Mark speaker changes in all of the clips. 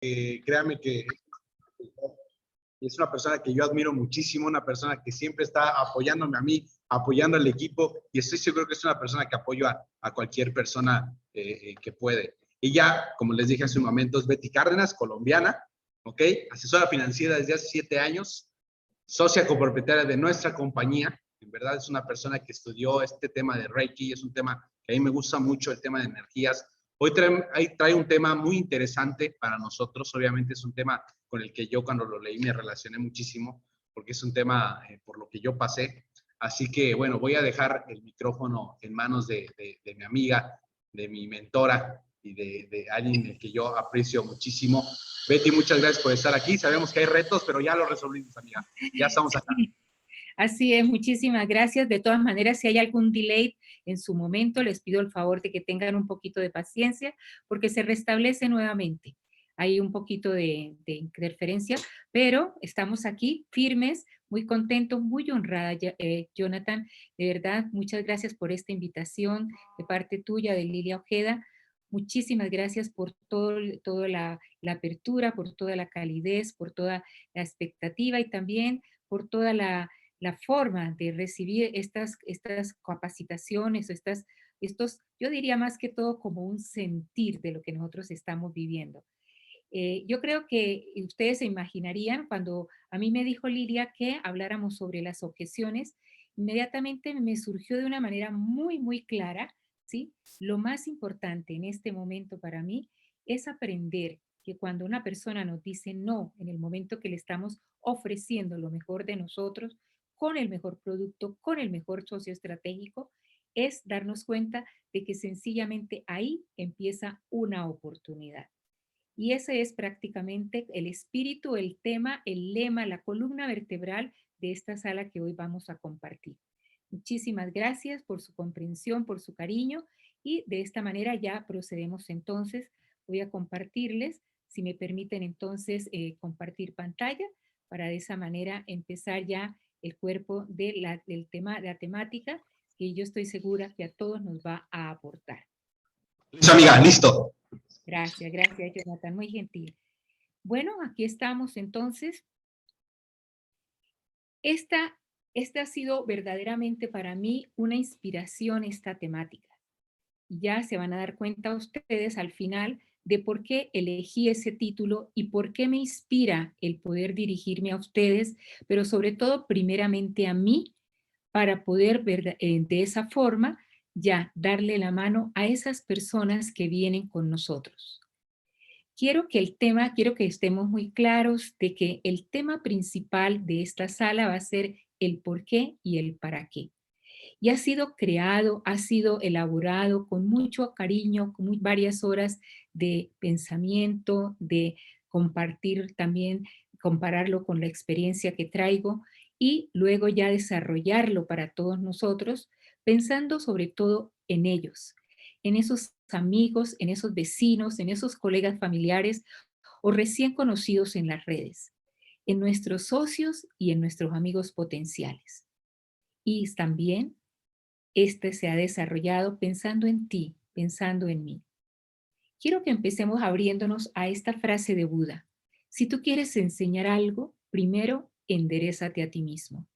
Speaker 1: créame que es una persona que yo admiro muchísimo, una persona que siempre está apoyándome a mí, apoyando al equipo, y estoy seguro que es una persona que apoya a cualquier persona que puede. Y ya, como les dije hace un momento, es Betty Cárdenas, colombiana, ¿ok? Asesora financiera desde hace 7 años, socia copropietaria de nuestra compañía. En verdad es una persona que estudió este tema de Reiki, es un tema que a mí me gusta mucho, el tema de energías. Hoy trae un tema muy interesante para nosotros, obviamente es un tema con el que yo cuando lo leí me relacioné muchísimo, porque es un tema por lo que yo pasé. Así que, bueno, voy a dejar el micrófono en manos de mi amiga, de mi mentora y de alguien que yo aprecio muchísimo. Betty, muchas gracias por estar aquí. Sabemos que hay retos, pero ya lo resolvimos, amiga. Ya estamos acá.
Speaker 2: Sí, así es, muchísimas gracias. De todas maneras, si hay algún delay en su momento, les pido el favor de que tengan un poquito de paciencia, porque se restablece nuevamente. Hay un poquito de interferencia, pero estamos aquí firmes, muy contentos, muy honrada, Jonathan. De verdad, muchas gracias por esta invitación de parte tuya, de Lilia Ojeda. Muchísimas gracias por toda la apertura, por toda la calidez, por toda la expectativa y también por toda la forma de recibir estas capacitaciones, yo diría más que todo como un sentir de lo que nosotros estamos viviendo. Yo creo que ustedes se imaginarían, cuando a mí me dijo Lidia que habláramos sobre las objeciones, inmediatamente me surgió de una manera muy, muy clara, ¿sí? Lo más importante en este momento para mí es aprender que cuando una persona nos dice no en el momento que le estamos ofreciendo lo mejor de nosotros, con el mejor producto, con el mejor socio estratégico, es darnos cuenta de que sencillamente ahí empieza una oportunidad. Y ese es prácticamente el espíritu, el tema, el lema, la columna vertebral de esta sala que hoy vamos a compartir. Muchísimas gracias por su comprensión, por su cariño, y de esta manera ya procedemos entonces. Voy a compartirles, si me permiten entonces compartir pantalla, para de esa manera empezar ya el cuerpo del tema, de la temática, que yo estoy segura que a todos nos va a aportar.
Speaker 1: Listo, amiga, listo.
Speaker 2: Gracias, gracias, Jonathan, muy gentil. Bueno, aquí estamos entonces. Esta, esta ha sido verdaderamente para mí una inspiración, esta temática. Ya se van a dar cuenta ustedes al final de por qué elegí ese título y por qué me inspira el poder dirigirme a ustedes, pero sobre todo primeramente a mí, para poder ver de esa forma ya darle la mano a esas personas que vienen con nosotros. Quiero que estemos muy claros de que el tema principal de esta sala va a ser el por qué y el para qué. Y ha sido creado, ha sido elaborado con mucho cariño, con varias horas de pensamiento, de compartir también, compararlo con la experiencia que traigo y luego ya desarrollarlo para todos nosotros, pensando sobre todo en ellos, en esos amigos, en esos vecinos, en esos colegas familiares o recién conocidos en las redes, en nuestros socios y en nuestros amigos potenciales. Y también este se ha desarrollado pensando en ti, pensando en mí. Quiero que empecemos abriéndonos a esta frase de Buda. Si tú quieres enseñar algo, primero enderezate a ti mismo.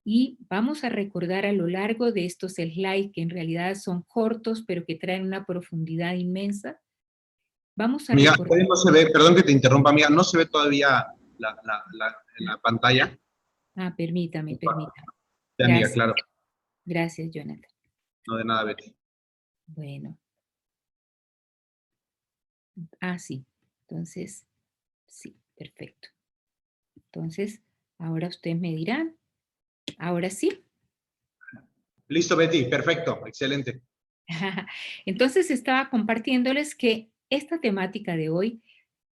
Speaker 2: Y vamos a recordar a lo largo de estos slides, que en realidad son cortos, pero que traen una profundidad inmensa. Vamos a
Speaker 1: Amiga,
Speaker 2: recordar.
Speaker 1: no se ve, perdón que te interrumpa, amiga, no se ve todavía en la pantalla.
Speaker 2: Permítame.
Speaker 1: Sí, amiga,
Speaker 2: Gracias,
Speaker 1: claro.
Speaker 2: gracias, Jonathan.
Speaker 1: No de nada, Betty.
Speaker 2: Bueno, sí. Entonces, sí, perfecto. Entonces, ahora ustedes me dirán, ahora sí.
Speaker 1: Listo, Betty, perfecto, excelente.
Speaker 2: Entonces, estaba compartiéndoles que esta temática de hoy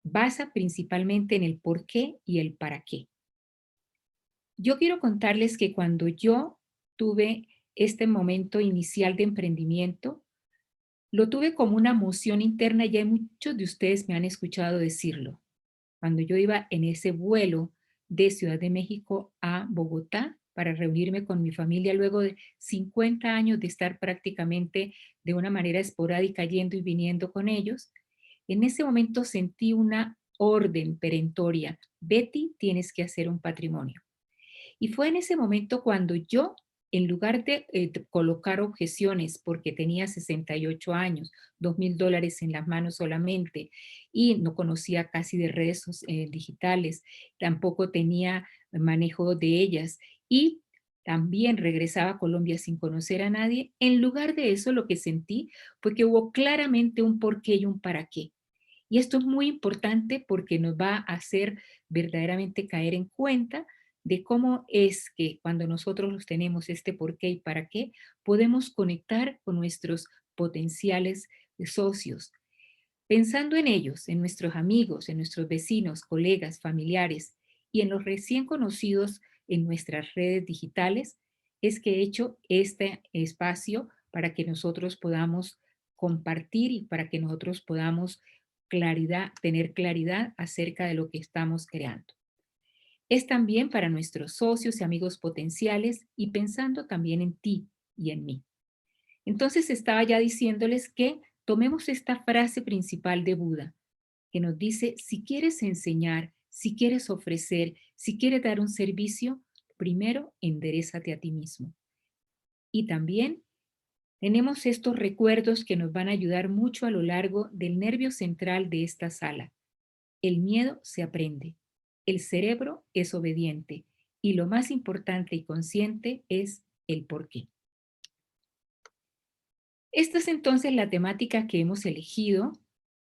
Speaker 2: basa principalmente en el por qué y el para qué. Yo quiero contarles que cuando yo tuve este momento inicial de emprendimiento, lo tuve como una emoción interna, y muchos de ustedes me han escuchado decirlo. Cuando yo iba en ese vuelo de Ciudad de México a Bogotá para reunirme con mi familia luego de 50 años de estar prácticamente de una manera esporádica yendo y viniendo con ellos, En ese momento sentí una orden perentoria. Betty, tienes que hacer un patrimonio. Y fue en ese momento cuando yo, en lugar de colocar objeciones, porque tenía 68 años, $2,000 en las manos solamente, y no conocía casi de redes digitales, tampoco tenía manejo de ellas, y también regresaba a Colombia sin conocer a nadie, en lugar de eso lo que sentí fue que hubo claramente un por qué y un para qué. Y esto es muy importante porque nos va a hacer verdaderamente caer en cuenta de cómo es que cuando nosotros tenemos este por qué y para qué, podemos conectar con nuestros potenciales socios. Pensando en ellos, en nuestros amigos, en nuestros vecinos, colegas, familiares y en los recién conocidos en nuestras redes digitales, es que he hecho este espacio para que nosotros podamos compartir y para que nosotros podamos tener claridad acerca de lo que estamos creando. Es también para nuestros socios y amigos potenciales y pensando también en ti y en mí. Entonces estaba ya diciéndoles que tomemos esta frase principal de Buda, que nos dice, si quieres enseñar, si quieres ofrecer, si quieres dar un servicio, primero enderézate a ti mismo. Y también tenemos estos recuerdos que nos van a ayudar mucho a lo largo del nervio central de esta sala. El miedo se aprende, el cerebro es obediente y lo más importante y consciente es el por qué. Esta es entonces la temática que hemos elegido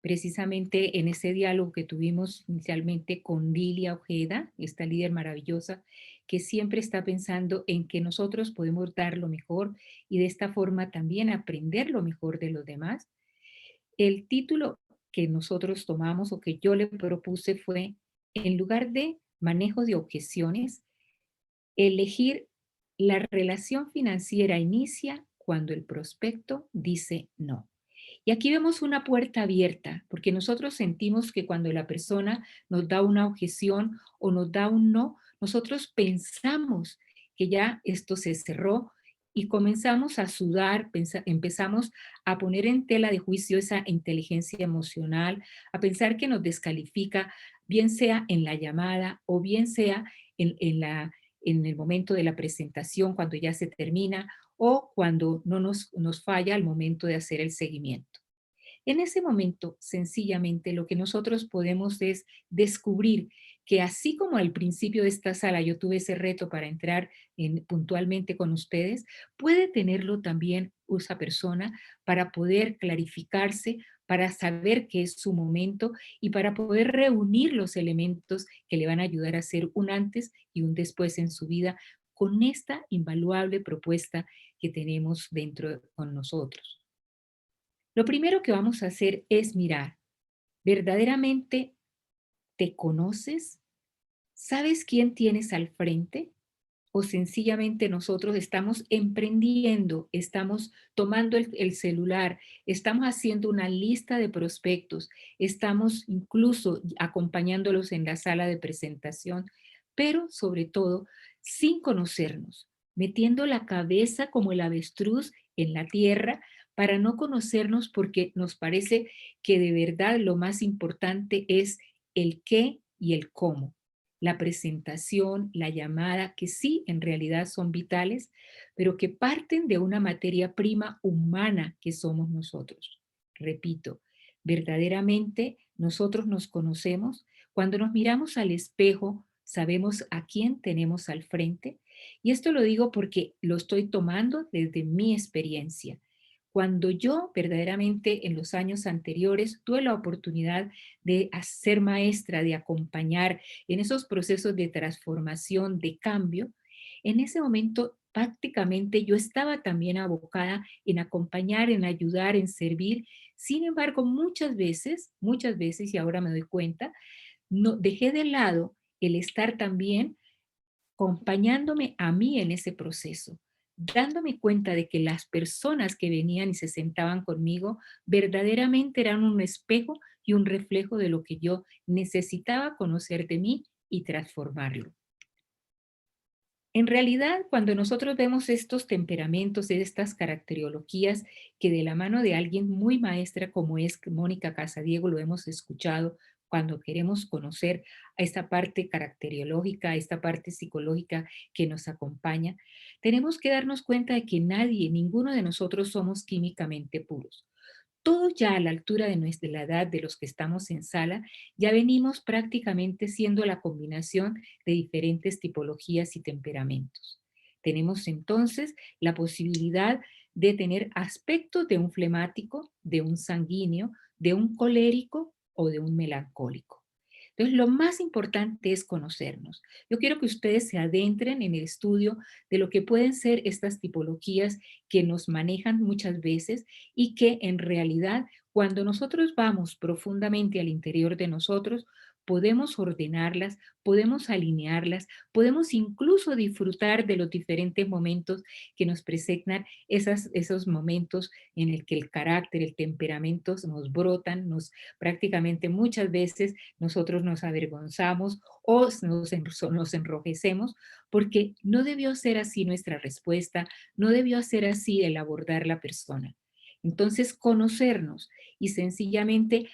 Speaker 2: precisamente en ese diálogo que tuvimos inicialmente con Lilia Ojeda, esta líder maravillosa que siempre está pensando en que nosotros podemos dar lo mejor y de esta forma también aprender lo mejor de los demás. El título que nosotros tomamos o que yo le propuse fue, en lugar de manejo de objeciones, elegir la relación financiera inicia cuando el prospecto dice no. Y aquí vemos una puerta abierta, porque nosotros sentimos que cuando la persona nos da una objeción o nos da un no, nosotros pensamos que ya esto se cerró y comenzamos a sudar, empezamos a poner en tela de juicio esa inteligencia emocional, a pensar que nos descalifica, bien sea en la llamada o bien sea en el momento de la presentación, cuando ya se termina o cuando no nos falla al momento de hacer el seguimiento. En ese momento, sencillamente, lo que nosotros podemos es descubrir que así como al principio de esta sala yo tuve ese reto para entrar puntualmente con ustedes, puede tenerlo también esa persona para poder clarificarse, para saber que es su momento y para poder reunir los elementos que le van a ayudar a hacer un antes y un después en su vida con esta invaluable propuesta que tenemos dentro con nosotros. Lo primero que vamos a hacer es mirar, ¿verdaderamente te conoces? ¿Sabes quién tienes al frente? ¿O sencillamente nosotros estamos emprendiendo, estamos tomando el celular, estamos haciendo una lista de prospectos, estamos incluso acompañándolos en la sala de presentación, pero sobre todo sin conocernos, metiendo la cabeza como el avestruz en la tierra para no conocernos porque nos parece que de verdad lo más importante es el qué y el cómo, la presentación, la llamada, que sí en realidad son vitales, pero que parten de una materia prima humana que somos nosotros. Repito, verdaderamente nosotros nos conocemos. Cuando nos miramos al espejo, sabemos a quién tenemos al frente. Y esto lo digo porque lo estoy tomando desde mi experiencia. Cuando yo verdaderamente en los años anteriores tuve la oportunidad de ser maestra, de acompañar en esos procesos de transformación, de cambio, en ese momento prácticamente yo estaba también abocada en acompañar, en ayudar, en servir. Sin embargo, muchas veces, y ahora me doy cuenta, no, dejé de lado el estar también acompañándome a mí en ese proceso, dándome cuenta de que las personas que venían y se sentaban conmigo verdaderamente eran un espejo y un reflejo de lo que yo necesitaba conocer de mí y transformarlo. En realidad, cuando nosotros vemos estos temperamentos, estas caracterologías, que de la mano de alguien muy maestra como es Mónica Casadiego lo hemos escuchado, cuando queremos conocer a esta parte caracteriológica, a esta parte psicológica que nos acompaña, tenemos que darnos cuenta de que nadie, ninguno de nosotros somos químicamente puros. Todos ya a la altura de nuestra la edad de los que estamos en sala, ya venimos prácticamente siendo la combinación de diferentes tipologías y temperamentos. Tenemos entonces la posibilidad de tener aspectos de un flemático, de un sanguíneo, de un colérico o de un melancólico. Entonces, lo más importante es conocernos. Yo quiero que ustedes se adentren en el estudio de lo que pueden ser estas tipologías que nos manejan muchas veces y que en realidad cuando nosotros vamos profundamente al interior de nosotros, podemos ordenarlas, podemos alinearlas, podemos incluso disfrutar de los diferentes momentos que nos presentan esos momentos en el que el carácter, el temperamento nos brotan, nos prácticamente muchas veces nosotros nos avergonzamos o nos enrojecemos porque no debió ser así nuestra respuesta, no debió ser así el abordar la persona. Entonces, conocernos y sencillamente,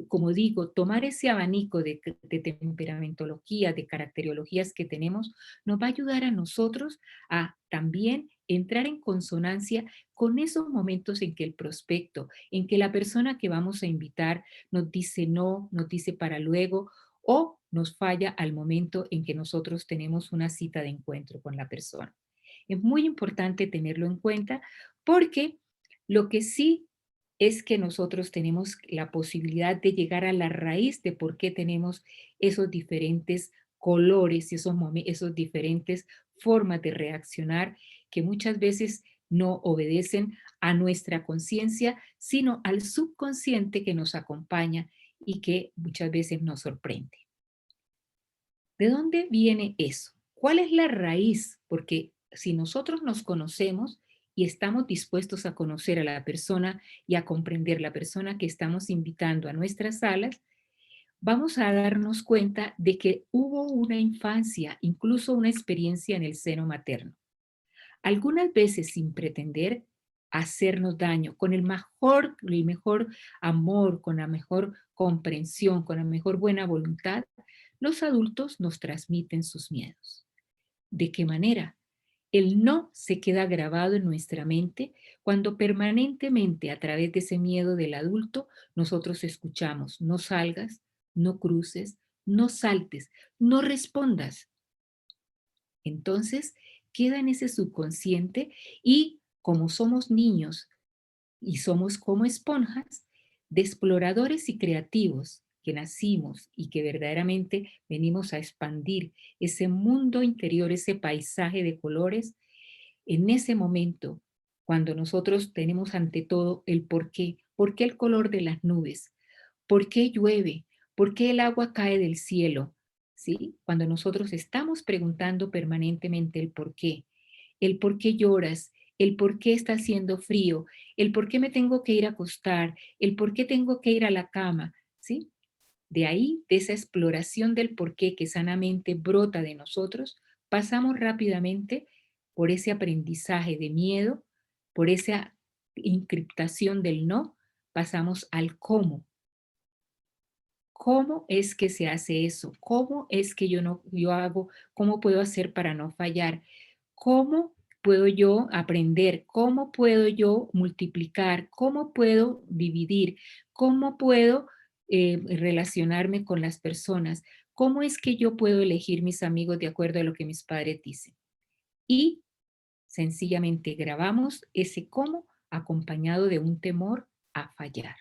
Speaker 2: como digo, tomar ese abanico de temperamentología, de caracteriologías que tenemos, nos va a ayudar a nosotros a también entrar en consonancia con esos momentos en que el prospecto, en que la persona que vamos a invitar nos dice no, nos dice para luego o nos falla al momento en que nosotros tenemos una cita de encuentro con la persona. Es muy importante tenerlo en cuenta porque lo que sí es que nosotros tenemos la posibilidad de llegar a la raíz de por qué tenemos esos diferentes colores y esos diferentes formas de reaccionar que muchas veces no obedecen a nuestra conciencia, sino al subconsciente que nos acompaña y que muchas veces nos sorprende. ¿De dónde viene eso? ¿Cuál es la raíz? Porque si nosotros nos conocemos y estamos dispuestos a conocer a la persona y a comprender la persona que estamos invitando a nuestras salas, vamos a darnos cuenta de que hubo una infancia, incluso una experiencia en el seno materno. Algunas veces sin pretender hacernos daño, con el mejor amor, con la mejor comprensión, con la mejor buena voluntad, los adultos nos transmiten sus miedos. ¿De qué manera? El no se queda grabado en nuestra mente cuando permanentemente a través de ese miedo del adulto nosotros escuchamos no salgas, no cruces, no saltes, no respondas. Entonces queda en ese subconsciente y como somos niños y somos como esponjas de exploradores y creativos que nacimos y que verdaderamente venimos a expandir ese mundo interior, ese paisaje de colores, en ese momento, cuando nosotros tenemos ante todo el por qué el color de las nubes, por qué llueve, por qué el agua cae del cielo, ¿sí? Cuando nosotros estamos preguntando permanentemente el por qué lloras, el por qué está haciendo frío, el por qué me tengo que ir a acostar, el por qué tengo que ir a la cama, ¿sí? De ahí, de esa exploración del por qué que sanamente brota de nosotros, pasamos rápidamente por ese aprendizaje de miedo, por esa encriptación del no, pasamos al cómo. ¿Cómo es que se hace eso? ¿Cómo es que yo hago? ¿Cómo puedo hacer para no fallar? ¿Cómo puedo yo aprender? ¿Cómo puedo yo multiplicar? ¿Cómo puedo dividir? ¿Cómo puedo relacionarme con las personas? ¿Cómo es que yo puedo elegir mis amigos de acuerdo a lo que mis padres dicen? Y sencillamente grabamos ese cómo acompañado de un temor a fallar.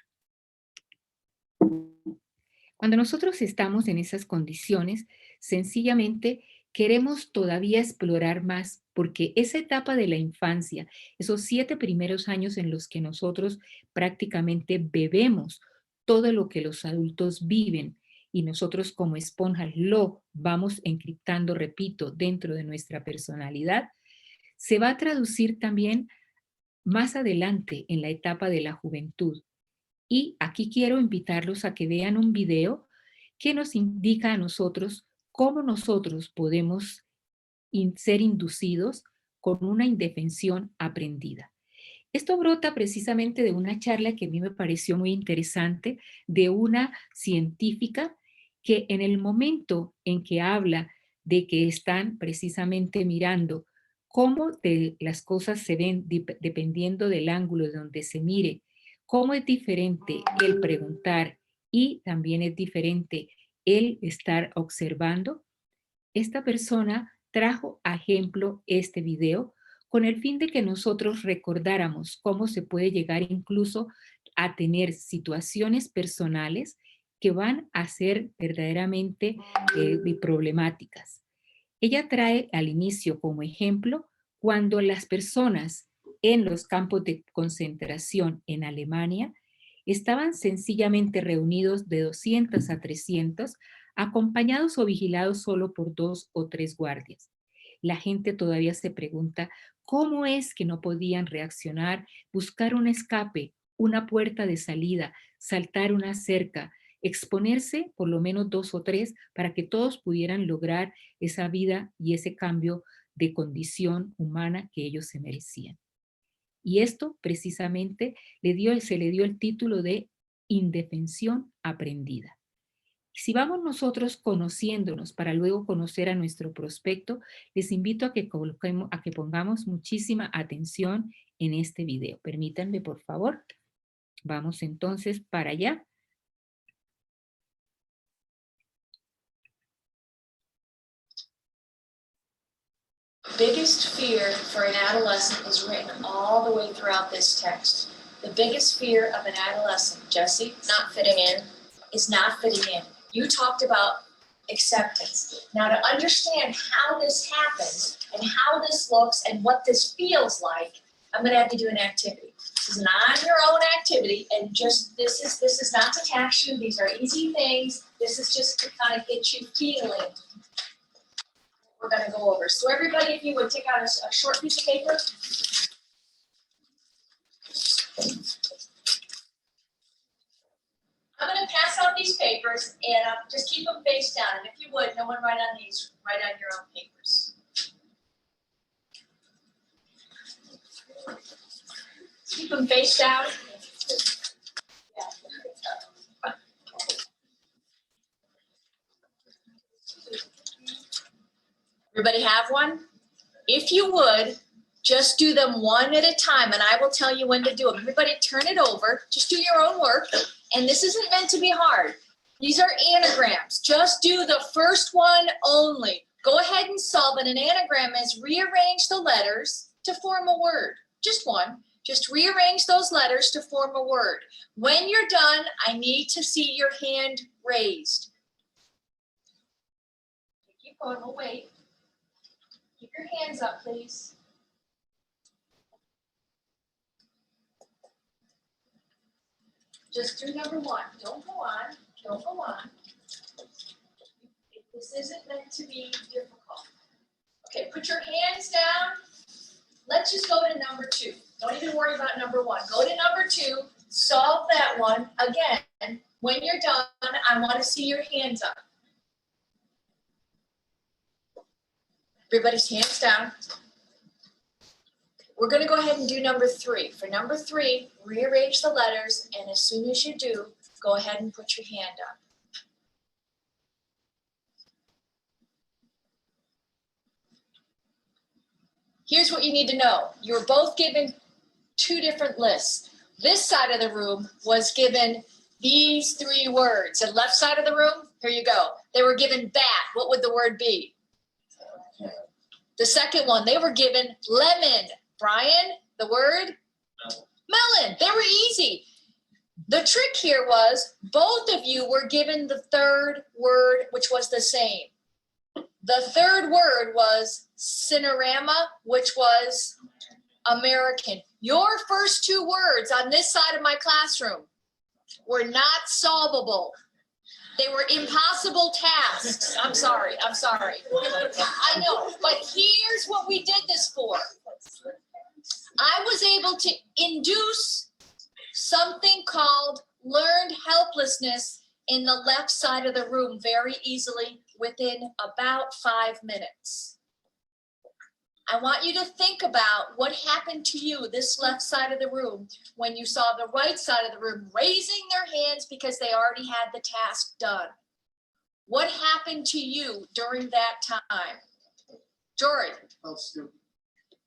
Speaker 2: Cuando nosotros estamos en esas condiciones, sencillamente queremos todavía explorar más porque esa etapa de la infancia, esos 7 primeros años en los que nosotros prácticamente bebemos todo lo que los adultos viven y nosotros como esponjas lo vamos encriptando, repito, dentro de nuestra personalidad, se va a traducir también más adelante en la etapa de la juventud. Y aquí quiero invitarlos a que vean un video que nos indica a nosotros cómo nosotros podemos ser inducidos con una indefensión aprendida. Esto brota precisamente de una charla que a mí me pareció muy interesante de una científica que en el momento en que habla de que están precisamente mirando cómo las cosas se ven dependiendo del ángulo de donde se mire, cómo es diferente el preguntar y también es diferente el estar observando. Esta persona trajo a ejemplo este video con el fin de que nosotros recordáramos cómo se puede llegar incluso a tener situaciones personales que van a ser verdaderamente problemáticas. Ella trae al inicio como ejemplo cuando las personas en los campos de concentración en Alemania estaban sencillamente reunidos de 200 a 300, acompañados o vigilados solo por 2 o 3 guardias. La gente todavía se pregunta cómo es que no podían reaccionar, buscar un escape, una puerta de salida, saltar una cerca, exponerse por lo menos 2 o 3 para que todos pudieran lograr esa vida y ese cambio de condición humana que ellos se merecían. Y esto precisamente se le dio el título de indefensión aprendida. Si vamos nosotros conociéndonos para luego conocer a nuestro prospecto, les invito a que pongamos muchísima atención en este video. Permítanme, por favor. Vamos entonces para allá.
Speaker 3: Biggest fear for an adolescent is written all the way throughout this text. The biggest fear of an adolescent, Jesse, not fitting in, is not fitting in. You talked about acceptance. Now, to understand how this happens and how this looks and what this feels like, I'm going to have you do an activity. This is an on your own activity, and just this is not to tax you. These are easy things. This is just to kind of get you feeling. We're going to go over. So everybody, if you would take out a short piece of paper. I'm going to pass out these papers and just keep them face down. And if you would, no one write on these, write on your own papers. Keep them face down. Yeah. Everybody have one? If you would, just do them one at a time, and I will tell you when to do them. Everybody turn it over. Just do your own work. And this isn't meant to be hard. These are anagrams. Just do the first one only. Go ahead and solve it. An anagram is rearrange the letters to form a word. Just one. Just rearrange those letters to form a word. When you're done, I need to see your hand raised. Keep going. We'll wait. Keep your hands up, please. Just do number one. Don't go on. Don't go on. This isn't meant to be difficult. Okay, put your hands down. Let's just go to number two. Don't even worry about number one. Go to number two. Solve that one. Again, when you're done, I want to see your hands up. Everybody's hands down. We're going to go ahead and do number three. For number three, rearrange the letters, and as soon as you do, go ahead and put your hand up. Here's what you need to know. You were both given two different lists. This side of the room was given these three words. The left side of the room, here you go. They were given bat. What would the word be? The second one, they were given lemon. Brian, the word? Melon. They were easy. The trick here was both of you were given the third word, which was the same. The third word was cinerama, which was American. Your first two words on this side of my classroom were not solvable. They were impossible tasks. I'm sorry. I know, but here's what we did this for. I was able to induce something called learned helplessness in the left side of the room very easily within about 5 minutes. I want you to think about what happened to you, this left side of the room, when you saw the right side of the room raising their hands because they already had the task done. What happened to you during that time? Jory?
Speaker 4: Felt stupid.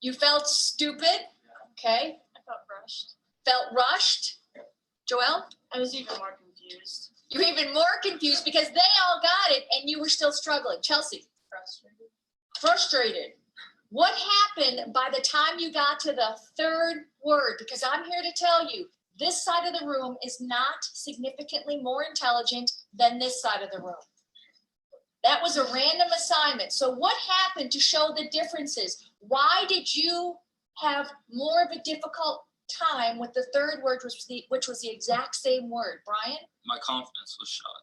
Speaker 3: You felt stupid? Okay.
Speaker 5: I felt rushed.
Speaker 3: Felt rushed? Joelle?
Speaker 5: I was even more confused.
Speaker 3: You're even more confused because they all got it and you were still struggling. Chelsea?
Speaker 5: Frustrated.
Speaker 3: Frustrated. What happened by the time you got to the third word? Because I'm here to tell you, this side of the room is not significantly more intelligent than this side of the room. That was a random assignment. So what happened to show the differences? Why did you have more of a difficult time with the third word, which was the exact same word? Brian?
Speaker 6: My confidence was shot.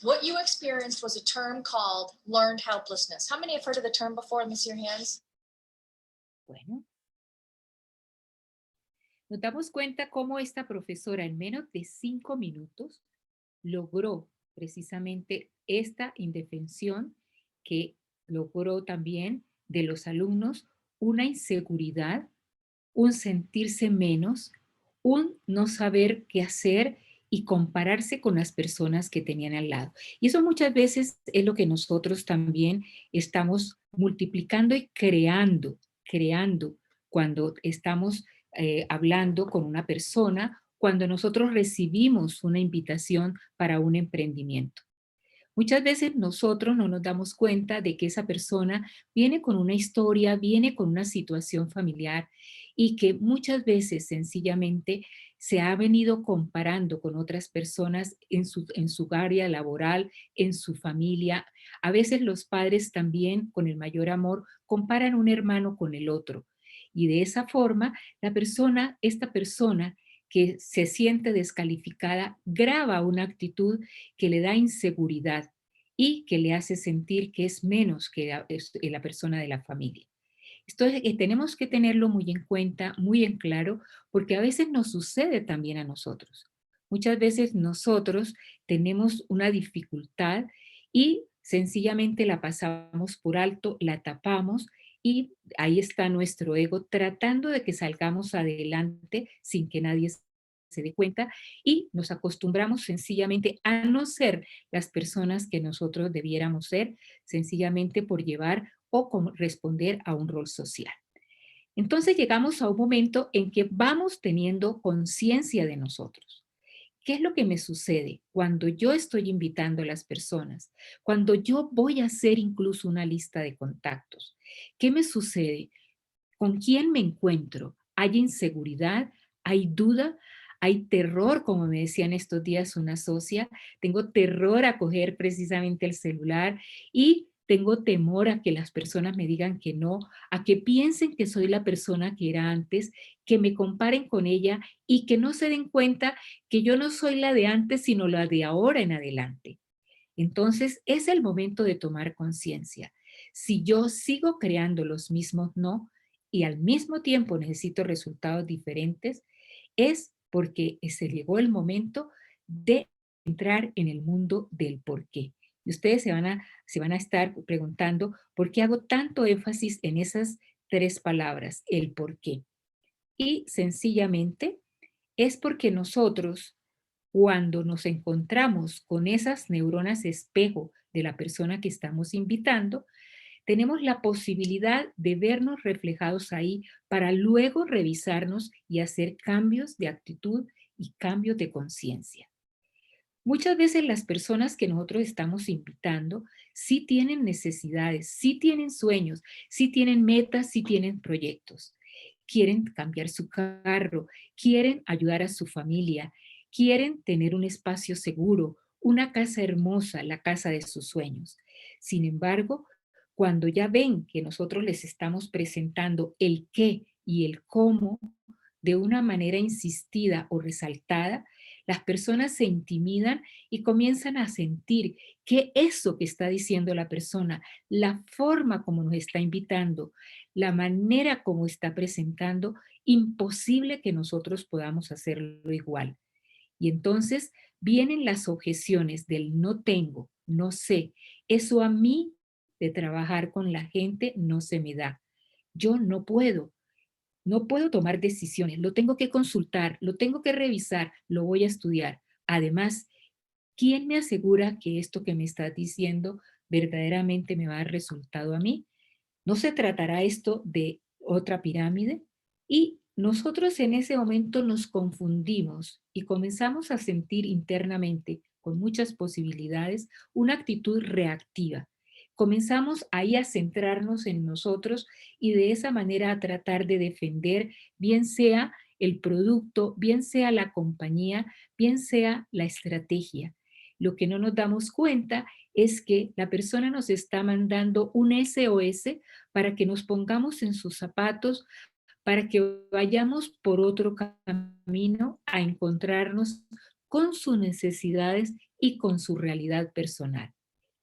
Speaker 3: What you experienced was a term called learned helplessness. How many have heard of the term before? Let me see your hands.
Speaker 2: Bueno, nos damos cuenta cómo esta profesora en menos de 5 minutos logró precisamente esta indefensión, que logró también de los alumnos una inseguridad, un sentirse menos, un no saber qué hacer y compararse con las personas que tenían al lado. Y eso muchas veces es lo que nosotros también estamos multiplicando y creando cuando estamos hablando con una persona, cuando nosotros recibimos una invitación para un emprendimiento. Muchas veces nosotros no nos damos cuenta de que esa persona viene con una historia, viene con una situación familiar y que muchas veces sencillamente se ha venido comparando con otras personas en su área laboral, en su familia. A veces los padres también, con el mayor amor, comparan un hermano con el otro. Y de esa forma, esta persona que se siente descalificada, graba una actitud que le da inseguridad y que le hace sentir que es menos que la persona de la familia. Esto tenemos que tenerlo muy en cuenta, muy en claro, porque a veces nos sucede también a nosotros. Muchas veces nosotros tenemos una dificultad y sencillamente la pasamos por alto, la tapamos y ahí está nuestro ego tratando de que salgamos adelante sin que nadie se dé cuenta y nos acostumbramos sencillamente a no ser las personas que nosotros debiéramos ser, sencillamente por llevar o responder a un rol social. Entonces llegamos a un momento en que vamos teniendo conciencia de nosotros. ¿Qué es lo que me sucede cuando yo estoy invitando a las personas? Cuando yo voy a hacer incluso una lista de contactos. ¿Qué me sucede? ¿Con quién me encuentro? ¿Hay inseguridad? ¿Hay duda? ¿Hay terror? Como me decían estos días una socia, tengo terror a coger precisamente el celular y tengo temor a que las personas me digan que no, a que piensen que soy la persona que era antes, que me comparen con ella y que no se den cuenta que yo no soy la de antes, sino la de ahora en adelante. Entonces, es el momento de tomar conciencia. Si yo sigo creando los mismos no y al mismo tiempo necesito resultados diferentes, es porque se llegó el momento de entrar en el mundo del por qué. Y ustedes se van a estar preguntando por qué hago tanto énfasis en esas 3 palabras, el por qué. Y sencillamente es porque nosotros, cuando nos encontramos con esas neuronas espejo de la persona que estamos invitando, tenemos la posibilidad de vernos reflejados ahí para luego revisarnos y hacer cambios de actitud y cambios de conciencia. Muchas veces las personas que nosotros estamos invitando sí tienen necesidades, sí tienen sueños, sí tienen metas, sí tienen proyectos. Quieren cambiar su carro, quieren ayudar a su familia, quieren tener un espacio seguro, una casa hermosa, la casa de sus sueños. Sin embargo, cuando ya ven que nosotros les estamos presentando el qué y el cómo de una manera insistida o resaltada, las personas se intimidan y comienzan a sentir que eso que está diciendo la persona, la forma como nos está invitando, la manera como está presentando, imposible que nosotros podamos hacerlo igual. Y entonces vienen las objeciones del no tengo, no sé, eso a mí de trabajar con la gente no se me da. yo no puedo. No puedo tomar decisiones, lo tengo que consultar, lo tengo que revisar, lo voy a estudiar. Además, ¿quién me asegura que esto que me estás diciendo verdaderamente me va a dar resultado a mí? ¿No se tratará esto de otra pirámide? Y nosotros en ese momento nos confundimos y comenzamos a sentir internamente, con muchas posibilidades, una actitud reactiva. Comenzamos ahí a centrarnos en nosotros y de esa manera a tratar de defender, bien sea el producto, bien sea la compañía, bien sea la estrategia. Lo que no nos damos cuenta es que la persona nos está mandando un SOS para que nos pongamos en sus zapatos, para que vayamos por otro camino a encontrarnos con sus necesidades y con su realidad personal.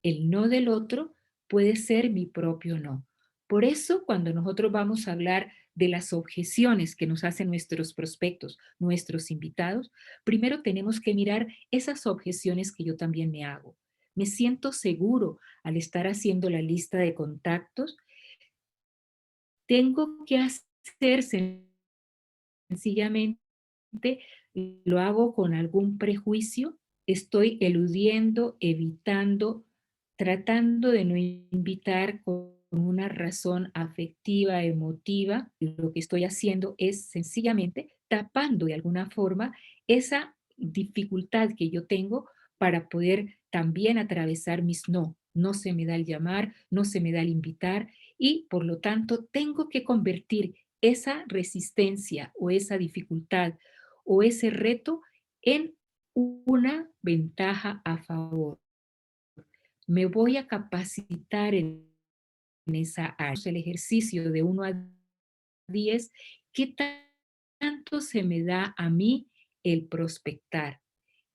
Speaker 2: El no del otro puede ser mi propio no. Por eso, cuando nosotros vamos a hablar de las objeciones que nos hacen nuestros prospectos, nuestros invitados, primero tenemos que mirar esas objeciones que yo también me hago. Me siento seguro al estar haciendo la lista de contactos. Tengo que hacer sencillamente, lo hago con algún prejuicio, estoy eludiendo, evitando, tratando de no invitar con una razón afectiva, emotiva. Lo que estoy haciendo es sencillamente tapando de alguna forma esa dificultad que yo tengo para poder también atravesar mis no. No se me da el llamar, no se me da el invitar y por lo tanto tengo que convertir esa resistencia o esa dificultad o ese reto en una ventaja a favor. Me voy a capacitar en esa área. El ejercicio de 1 a 10, ¿qué tanto se me da a mí el prospectar?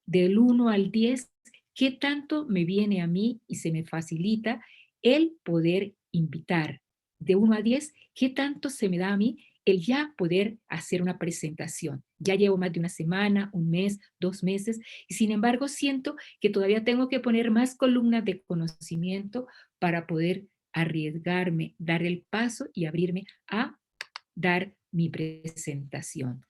Speaker 2: Del 1 al 10, ¿qué tanto me viene a mí y se me facilita el poder invitar? De 1 a 10, ¿qué tanto se me da a mí el ya poder hacer una presentación? Ya llevo más de una semana, un mes, 2 meses, y sin embargo siento que todavía tengo que poner más columnas de conocimiento para poder arriesgarme, dar el paso y abrirme a dar mi presentación.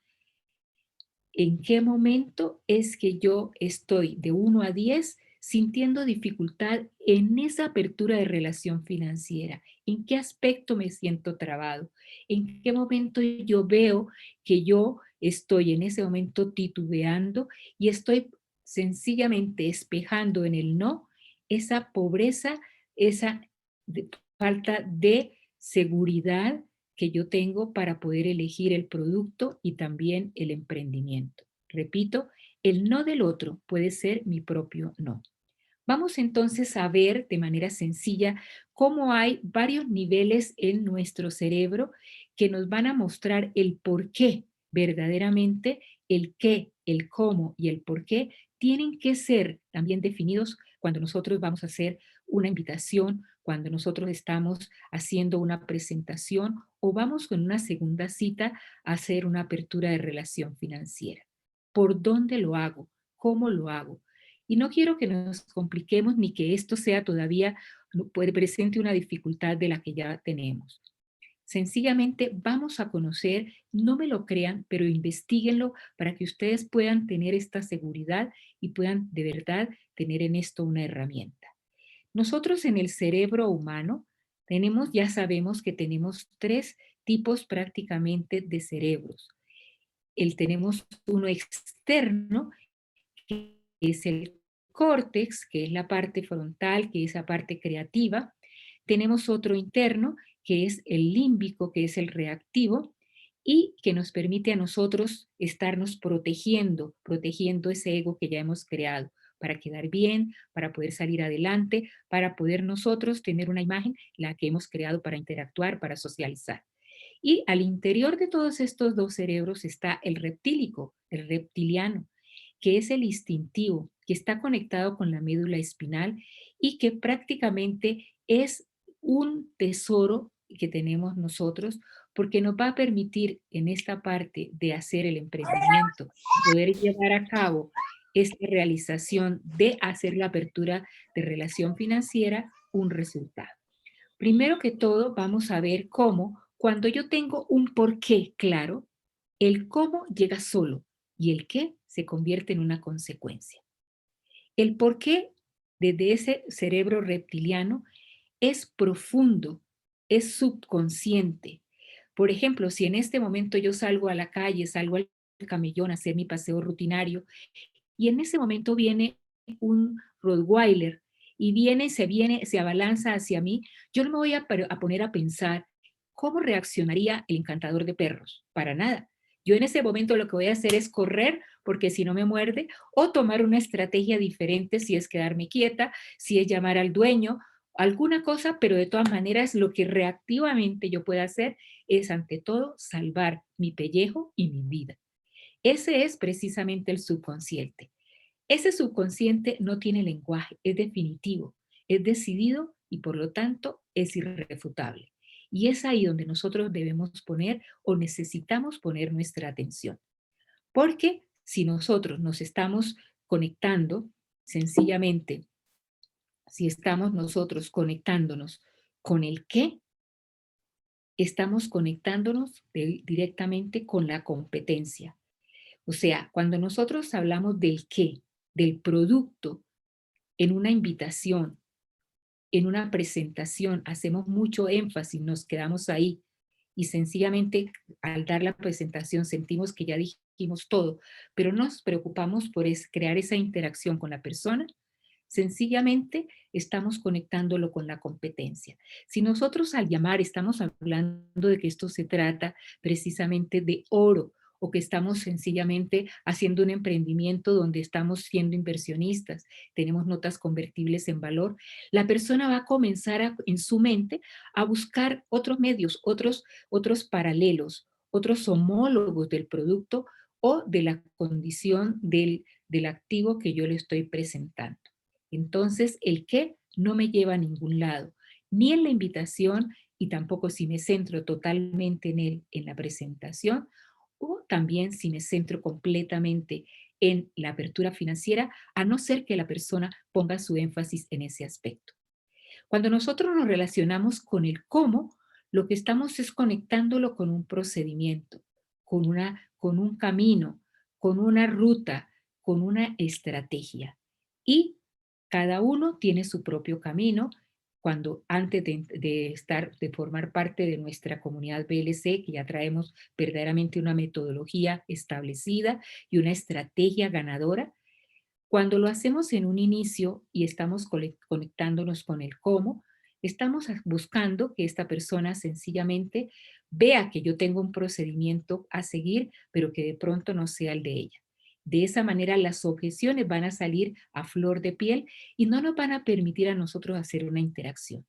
Speaker 2: ¿En qué momento es que yo estoy de 1 a 10 sintiendo dificultad en esa apertura de relación financiera? ¿En qué aspecto me siento trabado? ¿En qué momento yo veo que yo estoy en ese momento titubeando y estoy sencillamente espejando en el no esa pobreza, esa falta de seguridad que yo tengo para poder elegir el producto y también el emprendimiento? Repito, el no del otro puede ser mi propio no. Vamos entonces a ver de manera sencilla cómo hay varios niveles en nuestro cerebro que nos van a mostrar el por qué verdaderamente, el qué, el cómo y el por qué tienen que ser también definidos cuando nosotros vamos a hacer una invitación, cuando nosotros estamos haciendo una presentación o vamos con una segunda cita a hacer una apertura de relación financiera. ¿Por dónde lo hago? ¿Cómo lo hago? Y no quiero que nos compliquemos ni que esto sea todavía, presente una dificultad de la que ya tenemos. Sencillamente vamos a conocer, no me lo crean, pero investiguenlo para que ustedes puedan tener esta seguridad y puedan de verdad tener en esto una herramienta. Nosotros en el cerebro humano tenemos, ya sabemos que tenemos 3 tipos prácticamente de cerebros. Tenemos uno externo, que es el córtex, que es la parte frontal, que es la parte creativa. Tenemos otro interno, que es el límbico, que es el reactivo, y que nos permite a nosotros estarnos protegiendo ese ego que ya hemos creado, para quedar bien, para poder salir adelante, para poder nosotros tener una imagen, la que hemos creado para interactuar, para socializar. Y al interior de todos estos 2 cerebros está el reptílico, el reptiliano, que es el instintivo, que está conectado con la médula espinal y que prácticamente es un tesoro que tenemos nosotros porque nos va a permitir en esta parte de hacer el emprendimiento, poder llevar a cabo esta realización de hacer la apertura de relación financiera, un resultado. Primero que todo, vamos a ver cómo Cuando yo tengo un porqué claro, el cómo llega solo y el qué se convierte en una consecuencia. El porqué desde ese cerebro reptiliano es profundo, es subconsciente. Por ejemplo, si en este momento yo salgo a la calle, salgo al camellón a hacer mi paseo rutinario y en ese momento viene un Rottweiler y se abalanza hacia mí, yo no me voy a poner a pensar cómo reaccionaría el encantador de perros, para nada. Yo en ese momento lo que voy a hacer es correr porque si no me muerde o tomar una estrategia diferente si es quedarme quieta, si es llamar al dueño, alguna cosa, pero de todas maneras lo que reactivamente yo pueda hacer es ante todo salvar mi pellejo y mi vida. Ese es precisamente el subconsciente. Ese subconsciente no tiene lenguaje, es definitivo, es decidido y por lo tanto es irrefutable. Y es ahí donde nosotros debemos poner o necesitamos poner nuestra atención. Porque si nosotros nos estamos conectando, sencillamente, si estamos nosotros conectándonos con el qué, estamos conectándonos directamente con la competencia. O sea, cuando nosotros hablamos del qué, del producto, en una invitación, en una presentación, hacemos mucho énfasis, nos quedamos ahí y sencillamente al dar la presentación sentimos que ya dijimos todo, pero nos preocupamos por crear esa interacción con la persona. Sencillamente estamos conectándolo con la competencia. Si nosotros al llamar estamos hablando de que esto se trata precisamente de oro o que estamos sencillamente haciendo un emprendimiento donde estamos siendo inversionistas, tenemos notas convertibles en valor, la persona va a comenzar en su mente a buscar otros medios, otros paralelos, otros homólogos del producto o de la condición del activo que yo le estoy presentando. Entonces, el qué no me lleva a ningún lado, ni en la invitación y tampoco si me centro totalmente en él en la presentación o también si me centro completamente en la apertura financiera, a no ser que la persona ponga su énfasis en ese aspecto. Cuando nosotros nos relacionamos con el cómo, lo que estamos es conectándolo con un procedimiento, con un camino, con una ruta, con una estrategia. Y cada uno tiene su propio camino. Cuando antes de formar parte de nuestra comunidad BLC, que ya traemos verdaderamente una metodología establecida y una estrategia ganadora, cuando lo hacemos en un inicio y estamos conectándonos con el cómo, estamos buscando que esta persona sencillamente vea que yo tengo un procedimiento a seguir, pero que de pronto no sea el de ella. De esa manera las objeciones van a salir a flor de piel y no nos van a permitir a nosotros hacer una interacción.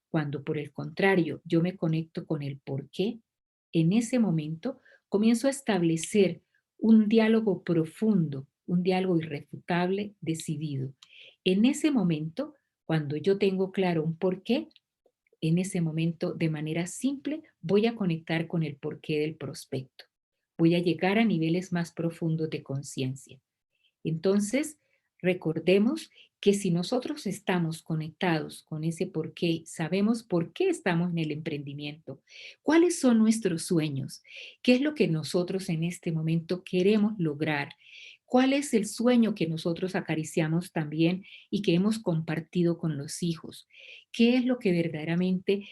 Speaker 2: Cuando por el contrario yo me conecto con el por qué, en ese momento comienzo a establecer un diálogo profundo, un diálogo irrefutable, decidido. En ese momento, cuando yo tengo claro un por qué, en ese momento de manera simple voy a conectar con el porqué del prospecto. Voy a llegar a niveles más profundos de conciencia. Entonces, recordemos que si nosotros estamos conectados con ese por qué, sabemos por qué estamos en el emprendimiento, cuáles son nuestros sueños, qué es lo que nosotros en este momento queremos lograr, cuál es el sueño que nosotros acariciamos también y que hemos compartido con los hijos, qué es lo que verdaderamente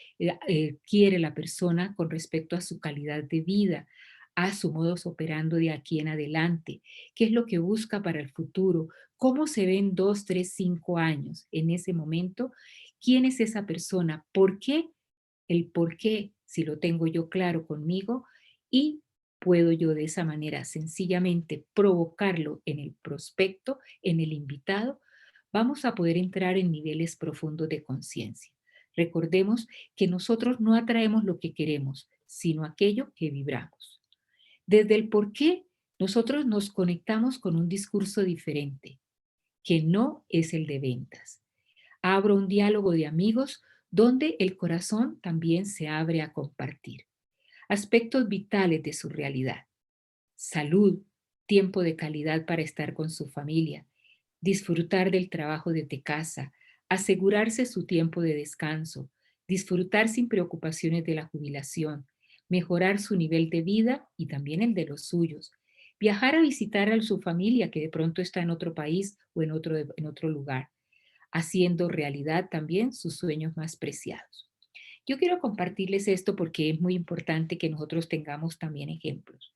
Speaker 2: quiere la persona con respecto a su calidad de vida, a su modus operando de aquí en adelante, qué es lo que busca para el futuro, cómo se ven 2, 3, 5 años en ese momento, quién es esa persona, por qué, el por qué, si lo tengo yo claro conmigo, y puedo yo de esa manera sencillamente provocarlo en el prospecto, en el invitado, vamos a poder entrar en niveles profundos de conciencia. Recordemos que nosotros no atraemos lo que queremos, sino aquello que vibramos. Desde el por qué, nosotros nos conectamos con un discurso diferente, que no es el de ventas. Abro un diálogo de amigos donde el corazón también se abre a compartir aspectos vitales de su realidad. Salud, tiempo de calidad para estar con su familia, disfrutar del trabajo desde casa, asegurarse su tiempo de descanso, disfrutar sin preocupaciones de la jubilación, mejorar su nivel de vida y también el de los suyos, viajar a visitar a su familia que de pronto está en otro país o en otro lugar, haciendo realidad también sus sueños más preciados. Yo quiero compartirles esto porque es muy importante que nosotros tengamos también ejemplos.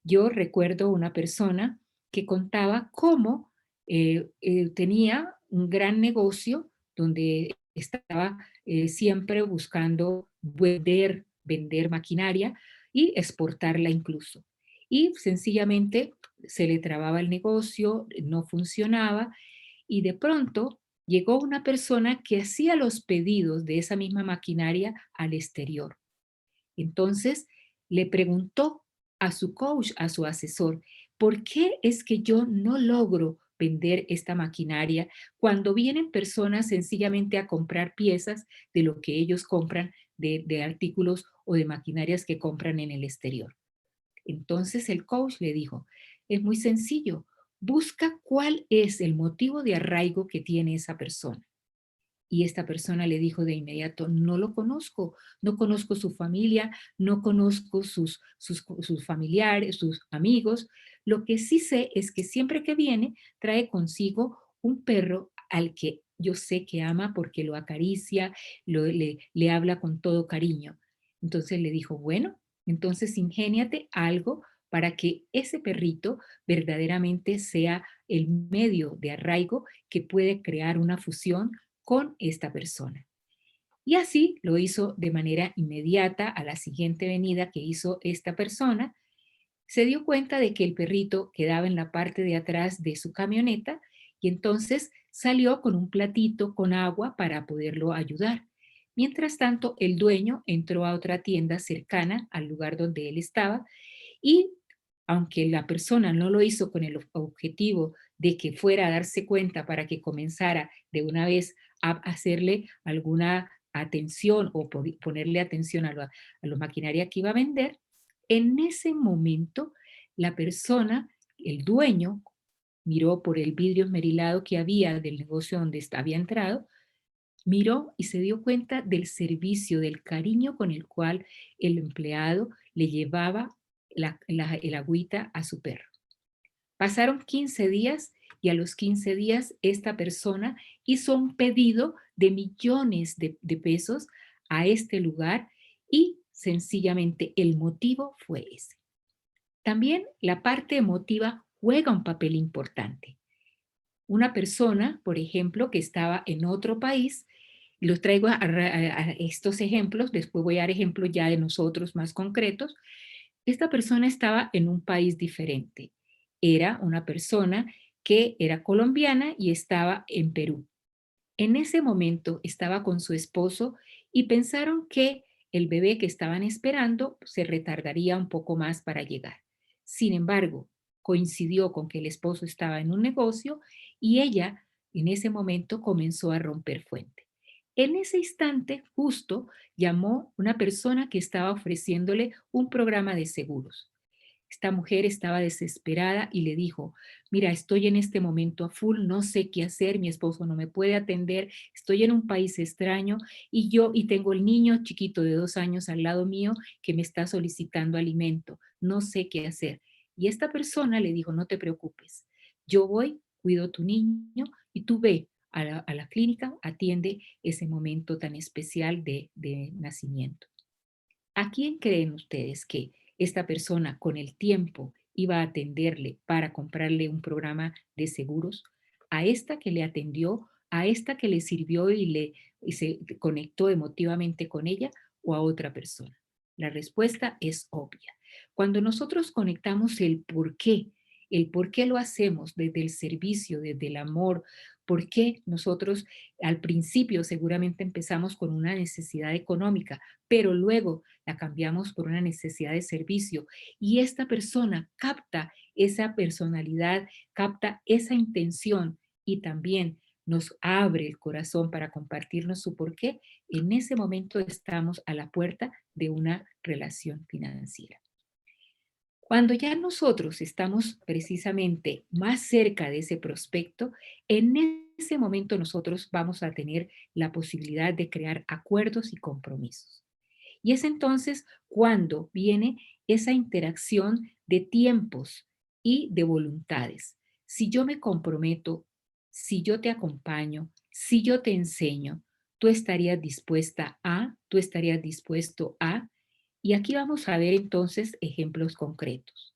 Speaker 2: Yo recuerdo una persona que contaba cómo tenía un gran negocio donde estaba siempre buscando vender maquinaria y exportarla incluso. Y sencillamente se le trababa el negocio, no funcionaba y de pronto llegó una persona que hacía los pedidos de esa misma maquinaria al exterior. Entonces le preguntó a su coach, a su asesor, ¿por qué es que yo no logro vender esta maquinaria cuando vienen personas sencillamente a comprar piezas de lo que ellos compran, de artículos o de maquinarias que compran en el exterior? Entonces el coach le dijo, es muy sencillo, busca cuál es el motivo de arraigo que tiene esa persona. Y esta persona le dijo de inmediato, no lo conozco, no conozco su familia, no conozco sus familiares, sus amigos. Lo que sí sé es que siempre que viene trae consigo un perro al que yo sé que ama porque lo acaricia, le habla con todo cariño. Entonces le dijo, bueno, entonces ingéniate algo para que ese perrito verdaderamente sea el medio de arraigo que puede crear una fusión con esta persona. Y así lo hizo de manera inmediata a la siguiente venida que hizo esta persona. Se dio cuenta de que el perrito quedaba en la parte de atrás de su camioneta y entonces salió con un platito con agua para poderlo ayudar. Mientras tanto, el dueño entró a otra tienda cercana al lugar donde él estaba y aunque la persona no lo hizo con el objetivo de que fuera a darse cuenta para que comenzara de una vez a hacerle alguna atención o ponerle atención a la maquinaria que iba a vender, en ese momento la persona, el dueño, miró por el vidrio esmerilado que había del negocio donde había entrado, miró y se dio cuenta del servicio, del cariño con el cual el empleado le llevaba el agüita a su perro. Pasaron 15 días y a los 15 días esta persona hizo un pedido de millones de pesos a este lugar y sencillamente el motivo fue ese. También la parte emotiva juega un papel importante. Una persona, por ejemplo, que estaba en otro país, los traigo a estos ejemplos, después voy a dar ejemplos ya de nosotros más concretos. Esta persona estaba en un país diferente. Era una persona que era colombiana y estaba en Perú. En ese momento estaba con su esposo y pensaron que el bebé que estaban esperando se retardaría un poco más para llegar. Sin embargo, coincidió con que el esposo estaba en un negocio y ella en ese momento comenzó a romper fuente. En ese instante, justo llamó una persona que estaba ofreciéndole un programa de seguros. Esta mujer estaba desesperada y le dijo, mira, estoy en este momento a full, no sé qué hacer, mi esposo no me puede atender, estoy en un país extraño y tengo el niño chiquito de 2 años al lado mío que me está solicitando alimento, no sé qué hacer. Y esta persona le dijo, no te preocupes, yo voy, cuido tu niño y tú ve a la clínica, atiende ese momento tan especial de nacimiento. ¿A quién creen ustedes que esta persona con el tiempo iba a atenderle para comprarle un programa de seguros? ¿A esta que le atendió, a esta que le sirvió y se conectó emotivamente con ella o a otra persona? La respuesta es obvia. Cuando nosotros conectamos el por qué lo hacemos desde el servicio, desde el amor, por qué nosotros al principio seguramente empezamos con una necesidad económica, pero luego la cambiamos por una necesidad de servicio y esta persona capta esa personalidad, capta esa intención y también nos abre el corazón para compartirnos su porqué, en ese momento estamos a la puerta de una relación financiera. Cuando ya nosotros estamos precisamente más cerca de ese prospecto, en ese momento nosotros vamos a tener la posibilidad de crear acuerdos y compromisos. Y es entonces cuando viene esa interacción de tiempos y de voluntades. Si yo me comprometo, si yo te acompaño, si yo te enseño, tú estarías dispuesta a, tú estarías dispuesto a, y aquí vamos a ver entonces ejemplos concretos.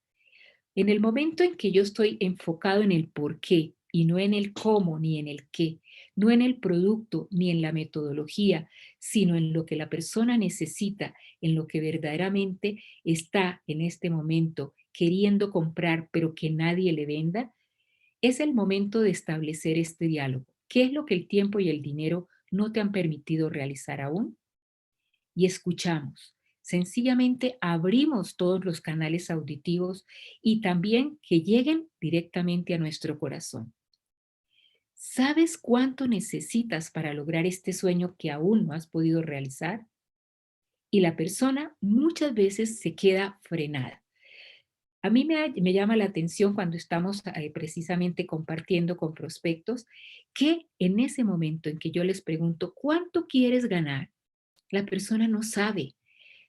Speaker 2: En el momento en que yo estoy enfocado en el por qué y no en el cómo ni en el qué, no en el producto ni en la metodología, sino en lo que la persona necesita, en lo que verdaderamente está en este momento queriendo comprar pero que nadie le venda, es el momento de establecer este diálogo. ¿Qué es lo que el tiempo y el dinero no te han permitido realizar aún? Y escuchamos. Sencillamente abrimos todos los canales auditivos y también que lleguen directamente a nuestro corazón. ¿Sabes cuánto necesitas para lograr este sueño que aún no has podido realizar? Y la persona muchas veces se queda frenada. A mí me llama la atención cuando estamos precisamente compartiendo con prospectos que en ese momento en que yo les pregunto, ¿cuánto quieres ganar? La persona no sabe.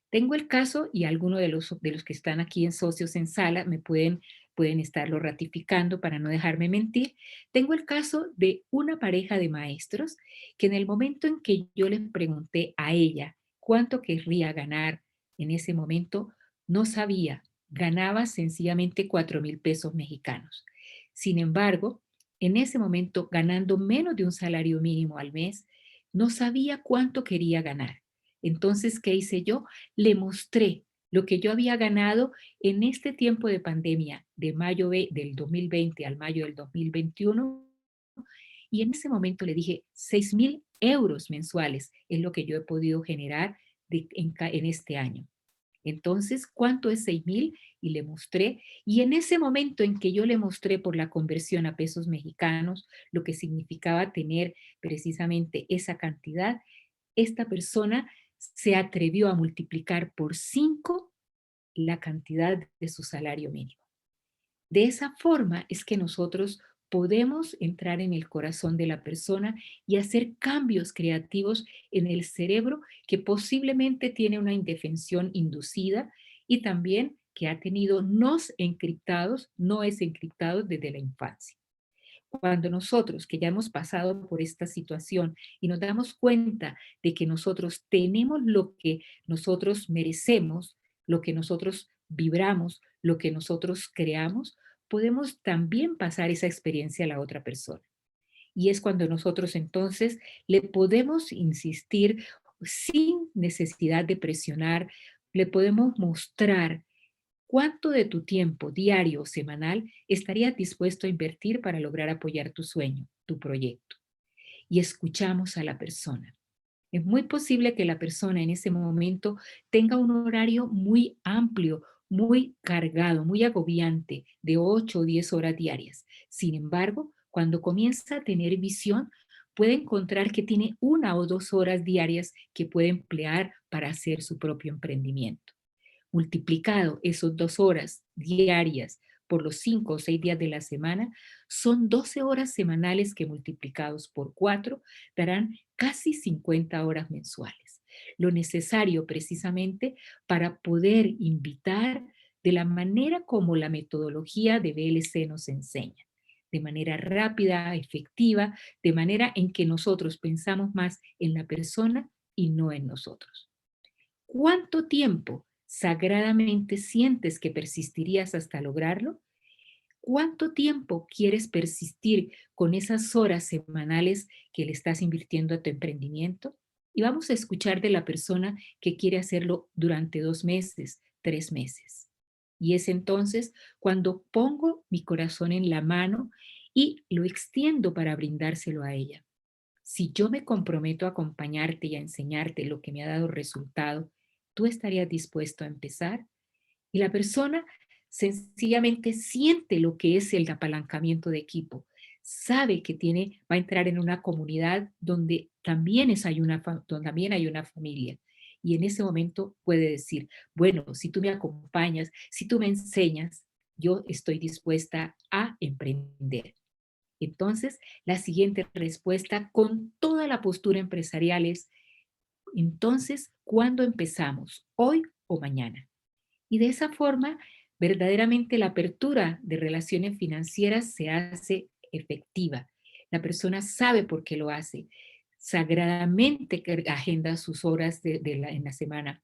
Speaker 2: Tengo el caso, y algunos de los que están aquí en socios en sala pueden estarlo ratificando para no dejarme mentir. Tengo el caso de una pareja de maestros que en el momento en que yo le pregunté a ella cuánto querría ganar en ese momento, no sabía. Ganaba sencillamente 4,000 pesos mexicanos. Sin embargo, en ese momento, ganando menos de un salario mínimo al mes, no sabía cuánto quería ganar. Entonces, ¿qué hice yo? Le mostré lo que yo había ganado en este tiempo de pandemia, de mayo del 2020 al mayo del 2021, y en ese momento le dije, 6,000 euros mensuales es lo que yo he podido generar en este año. Entonces, ¿cuánto es 6,000? Y le mostré. Y en ese momento en que yo le mostré por la conversión a pesos mexicanos, lo que significaba tener precisamente esa cantidad, esta persona se atrevió a multiplicar por 5 la cantidad de su salario mínimo. De esa forma es que nosotros podemos entrar en el corazón de la persona y hacer cambios creativos en el cerebro que posiblemente tiene una indefensión inducida y también que ha tenido noes encriptados desde la infancia. Cuando nosotros, que ya hemos pasado por esta situación y nos damos cuenta de que nosotros tenemos lo que nosotros merecemos, lo que nosotros vibramos, lo que nosotros creamos, podemos también pasar esa experiencia a la otra persona. Y es cuando nosotros entonces le podemos insistir sin necesidad de presionar, le podemos mostrar ¿cuánto de tu tiempo diario o semanal estarías dispuesto a invertir para lograr apoyar tu sueño, tu proyecto? Y escuchamos a la persona. Es muy posible que la persona en ese momento tenga un horario muy amplio, muy cargado, muy agobiante, de 8 o 10 horas diarias. Sin embargo, cuando comienza a tener visión, puede encontrar que tiene 1 o 2 horas diarias que puede emplear para hacer su propio emprendimiento. Multiplicado esos 2 horas diarias por los 5 o 6 días de la semana, son 12 horas semanales que multiplicados por 4 darán casi 50 horas mensuales. Lo necesario precisamente para poder invitar de la manera como la metodología de BLC nos enseña, de manera rápida, efectiva, de manera en que nosotros pensamos más en la persona y no en nosotros. ¿Cuánto tiempo sagradamente sientes que persistirías hasta lograrlo? ¿Cuánto tiempo quieres persistir con esas horas semanales que le estás invirtiendo a tu emprendimiento? Y vamos a escuchar de la persona que quiere hacerlo durante 2 meses, 3 meses. Y es entonces cuando pongo mi corazón en la mano y lo extiendo para brindárselo a ella. Si yo me comprometo a acompañarte y a enseñarte lo que me ha dado resultado, ¿tú estarías dispuesto a empezar? Y la persona sencillamente siente lo que es el apalancamiento de equipo. Sabe que va a entrar en una comunidad donde también hay una familia. Y en ese momento puede decir, bueno, si tú me acompañas, si tú me enseñas, yo estoy dispuesta a emprender. Entonces, la siguiente respuesta con toda la postura empresarial es, Entonces, ¿cuándo empezamos? ¿Hoy o mañana? Y de esa forma, verdaderamente la apertura de relaciones financieras se hace efectiva. La persona sabe por qué lo hace. Sagradamente que agenda sus horas en la semana.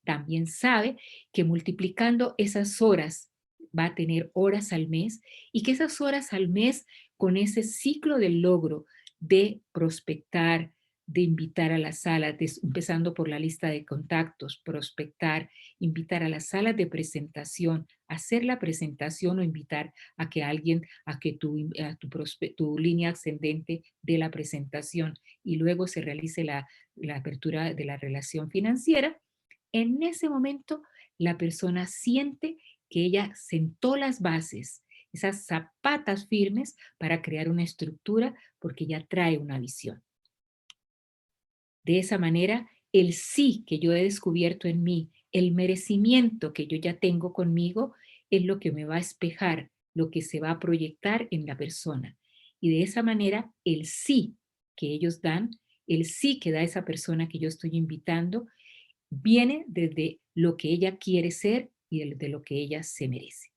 Speaker 2: También sabe que multiplicando esas horas va a tener horas al mes y que esas horas al mes con ese ciclo del logro de prospectar, de invitar a las salas, empezando por la lista de contactos, prospectar, invitar a las salas de presentación, hacer la presentación o invitar a que alguien, a que tu línea ascendente dé la presentación y luego se realice la apertura de la relación financiera. En ese momento, la persona siente que ella sentó las bases, esas zapatas firmes para crear una estructura porque ya trae una visión. De esa manera, el sí que yo he descubierto en mí, el merecimiento que yo ya tengo conmigo, es lo que me va a espejar, lo que se va a proyectar en la persona. Y de esa manera, el sí que ellos dan, el sí que da esa persona que yo estoy invitando, viene desde lo que ella quiere ser y de lo que ella se merece.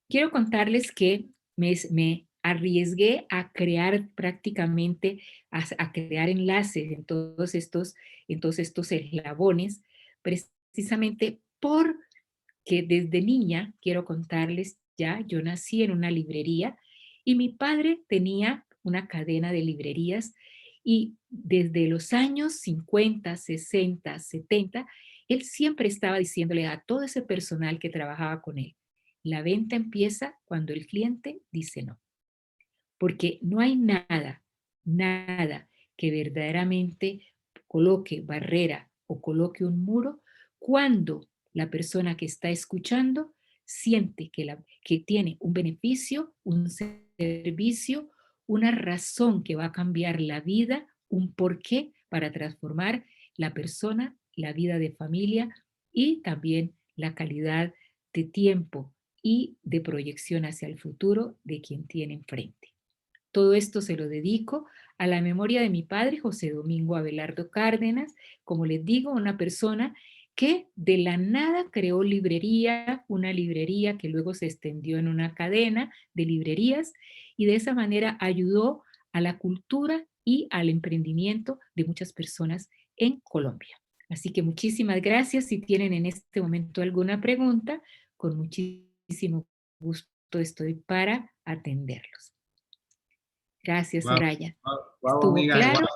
Speaker 2: Quiero contarles que me arriesgué a crear prácticamente, a crear enlaces en todos estos eslabones, precisamente porque desde niña, quiero contarles ya, yo nací en una librería y mi padre tenía una cadena de librerías y desde los años 50, 60, 70, él siempre estaba diciéndole a todo ese personal que trabajaba con él, la venta empieza cuando el cliente dice no, porque no hay nada que verdaderamente coloque barrera o coloque un muro cuando la persona que está escuchando siente que tiene un beneficio, un servicio, una razón que va a cambiar la vida, un porqué para transformar la persona, la vida de familia y también la calidad de tiempo y de proyección hacia el futuro de quien tiene enfrente. Todo esto se lo dedico a la memoria de mi padre, José Domingo Abelardo Cárdenas, como les digo, una persona que de la nada creó una librería que luego se extendió en una cadena de librerías y de esa manera ayudó a la cultura y al emprendimiento de muchas personas en Colombia. Así que muchísimas gracias. Si tienen en este momento alguna pregunta, con muchísimo gusto estoy para atenderlos. Gracias,
Speaker 1: Wow,
Speaker 2: Soraya.
Speaker 1: wow,
Speaker 2: ¿Estuvo
Speaker 1: amiga,
Speaker 2: claro?
Speaker 1: wow.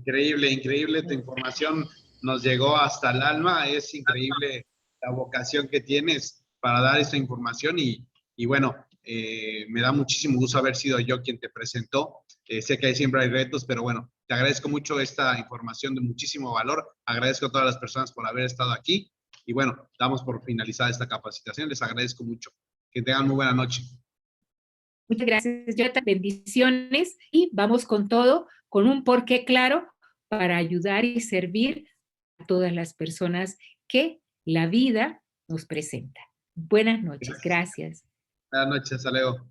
Speaker 1: Increíble, increíble. Tu información nos llegó hasta el alma. Es increíble la vocación que tienes para dar esta información y bueno, me da muchísimo gusto haber sido yo quien te presentó. Sé que siempre hay retos, pero bueno, te agradezco mucho esta información de muchísimo valor. Agradezco a todas las personas por haber estado aquí y bueno, damos por finalizada esta capacitación. Les agradezco mucho. Que tengan muy buena noche.
Speaker 2: Muchas gracias, Jota. Bendiciones y vamos con todo, con un porqué claro para ayudar y servir a todas las personas que la vida nos presenta. Buenas noches. Gracias.
Speaker 1: Buenas noches, hasta luego.